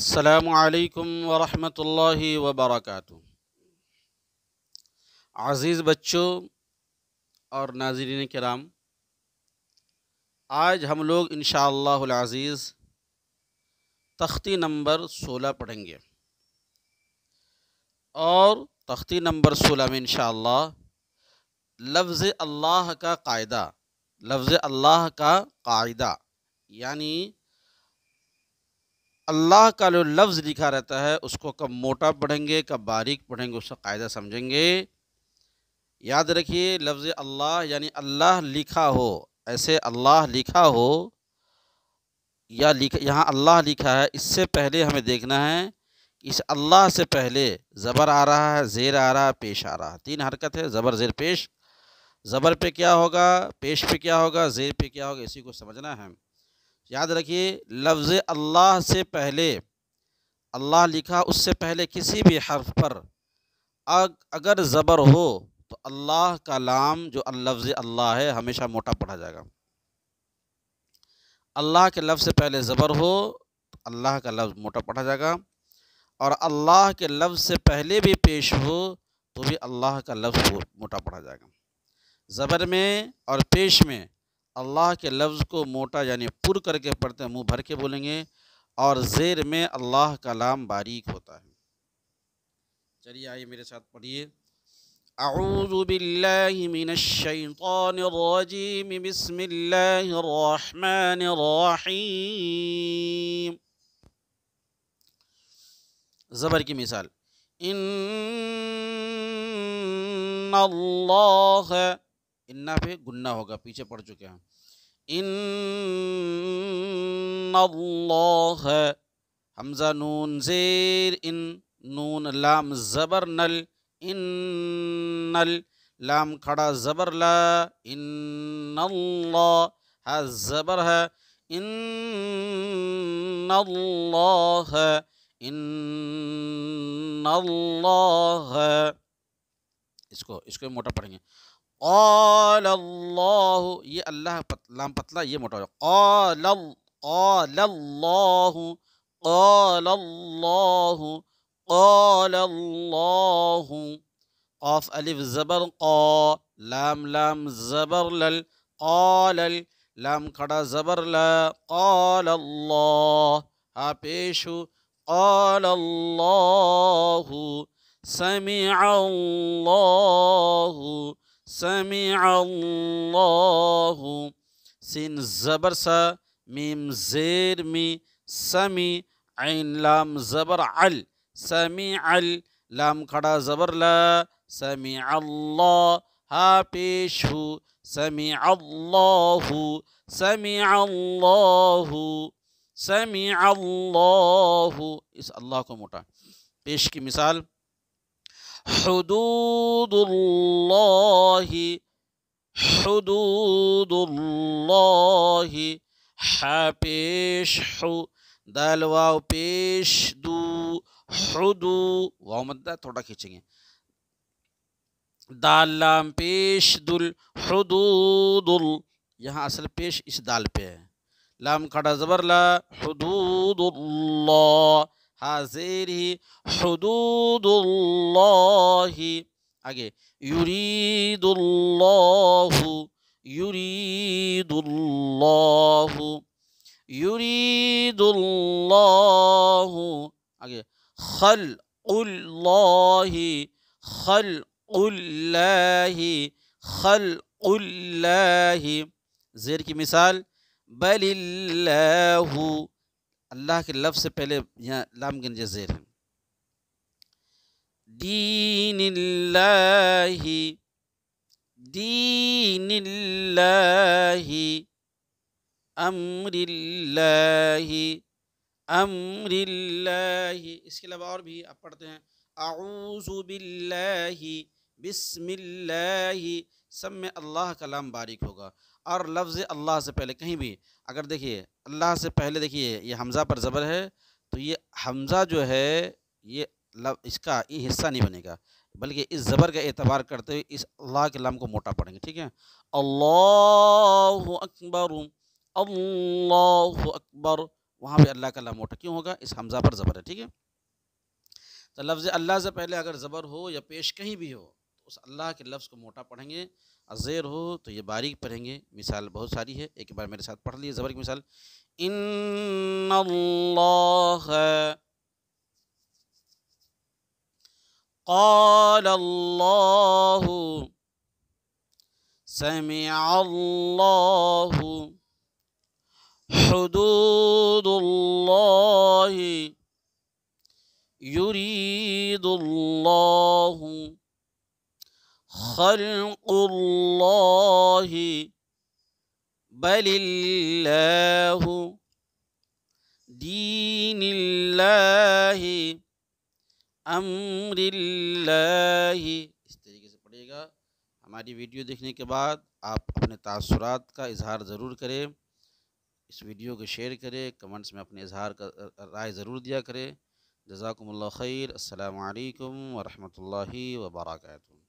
السلام علیکم ورحمۃ اللہ وبرکاتہ۔ عزیز بچوں اور ناظرین کرام، آج ہم لوگ انشاءاللہ العزیز تختی نمبر 16 پڑھیں گے، اور تختی نمبر 16 میں انشاءاللہ لفظ اللہ کا قاعدہ یعنی اللہ کا جو لفظ لکھا رہتا ہے اس کو کب موٹا پڑھیں گے، کب باریک پڑھیں گے، اس کا قاعدہ سمجھیں گے۔ یاد رکھیے، لفظ اللہ یعنی اللہ لکھا ہو، ایسے اللہ لکھا ہو یا یہاں اللہ لکھا ہے، اس سے پہلے ہمیں دیکھنا ہے کہ اس اللہ سے پہلے زبر آ رہا ہے، زیر آ رہا ہے، پیش آ رہا ہے۔ 3 حرکت ہے، زبر زیر پیش۔ زبر پہ کیا ہوگا، پیش پہ کیا ہوگا، زیر پہ کیا ہوگا، اسی کو سمجھنا ہے۔ یاد رکھیے، لفظ اللہ سے پہلے اللہ لکھا، اس سے پہلے کسی بھی حرف پر اگر زبر ہو تو اللہ کا لام جو لفظ اللہ ہے ہمیشہ موٹا پڑھا جائے گا۔ اللہ کے لفظ سے پہلے زبر ہو تو اللہ کا لفظ موٹا پڑھا جائے گا، اور اللہ کے لفظ سے پہلے بھی پیش ہو تو بھی اللہ کا لفظ موٹا پڑھا جائے گا۔ زبر میں اور پیش میں اللہ کے لفظ کو موٹا یعنی پر کر کے پڑھتے ہیں، منہ بھر کے بولیں گے، اور زیر میں اللہ کا لام باریک ہوتا ہے۔ چلیے آئیے میرے ساتھ پڑھیے۔ اعوذ باللہ من الشیطان الرجیم، بسم اللہ الرحمن الرحیم۔ زبر کی مثال، ان اللہ، انہ پہ گنہ ہوگا، پیچھے پڑھ چکے ہیں۔ ان اللہ، حمزہ نون زیر ان، نون لام زبر نل، ان لام کھڑا زبر لا، ان اللہ، ہا زبر ہے، ان اللہ، ان اللہ، اس کو موٹا پڑھیں گے۔ قال اللہ، یہ اللہ لام پتلا، یہ موٹا ہو جائے۔ قال اللہ، قال اللہ، قال اللہ، قاف الف زبر قا، لام زبر لل، قال لام کھڑا زبر لا، قال اللہ، ہا پیش، قال اللہ، سمع اللہ، سمع اللہ، سین زبر سا، میم زیر می، سمی، عین لام زبر عل، سمع لام کھڑا زبر لا، سمع اللہ، ہا پیش ہو، سمع اللہ، سمع اللہ، سمع اللہ، اس اللہ کو موٹا۔ پیش کی مثال، حدود اللہ، حدود اللہ، ہا پیش ہو، دال واو پیش دو، حدو، واو مدہ تھوڑا کھینچیں گے، دال لام پیش دل، حدود، یہاں اصل پیش اس دال پہ ہے، لام کھڑا زبر لا، حدود اللہ، ہا زیر ہی، حدود اللہ، آگے، یرید اللہ، یرید اللہ، یرید اللہ، آگے، خلق اللہ، خلق اللہ، خلق اللہ، زیر کی مثال، بل اللہ، اللہ کے لفظ سے پہلے یہاں لام گنجے زیر ہے۔ دین اللہ، دین اللہ، امر اللہ، امر اللہ، اس کے علاوہ اور بھی آپ پڑھتے ہیں، اعوذ باللہ، بسم اللہ، سب میں اللہ کا لام باریک ہوگا، اور لفظ اللہ سے پہلے کہیں بھی اگر دیکھیے اللہ سے پہلے دیکھیے یہ حمزہ پر زبر ہے تو یہ حمزہ جو ہے یہ اس کا یہ حصہ نہیں بنے گا، بلکہ اس زبر کا اعتبار کرتے ہوئے اس اللہ کے لام کو موٹا پڑھیں گے، ٹھیک ہے۔ اللہ اکبر، اللہ اکبر، وہاں پہ اللہ کا لام موٹا کیوں ہوگا؟ اس حمزہ پر زبر ہے، ٹھیک ہے؟ تو لفظ اللہ سے پہلے اگر زبر ہو یا پیش کہیں بھی ہو تو اس اللہ کے لفظ کو موٹا پڑھیں گے، زیر ہو تو یہ باریک پڑھیں گے۔ مثال بہت ساری ہے، ایک بار میرے ساتھ پڑھ لیے زبر کی مثال، ان اللہ قال اللہ سمع اللہ حدود اللہ یرید اللہ خلق اللہ بل اللہ دین اللہ امر اللہ۔ اس طریقے سے پڑھیے گا۔ ہماری ویڈیو دیکھنے کے بعد آپ اپنے تاثرات کا اظہار ضرور کریں، اس ویڈیو کو شیئر کریں، کمنٹس میں اپنے اظہار کا رائے ضرور دیا کریں۔ جزاکم اللہ خیر۔ السلام علیکم ورحمۃ اللہ وبرکاتہ۔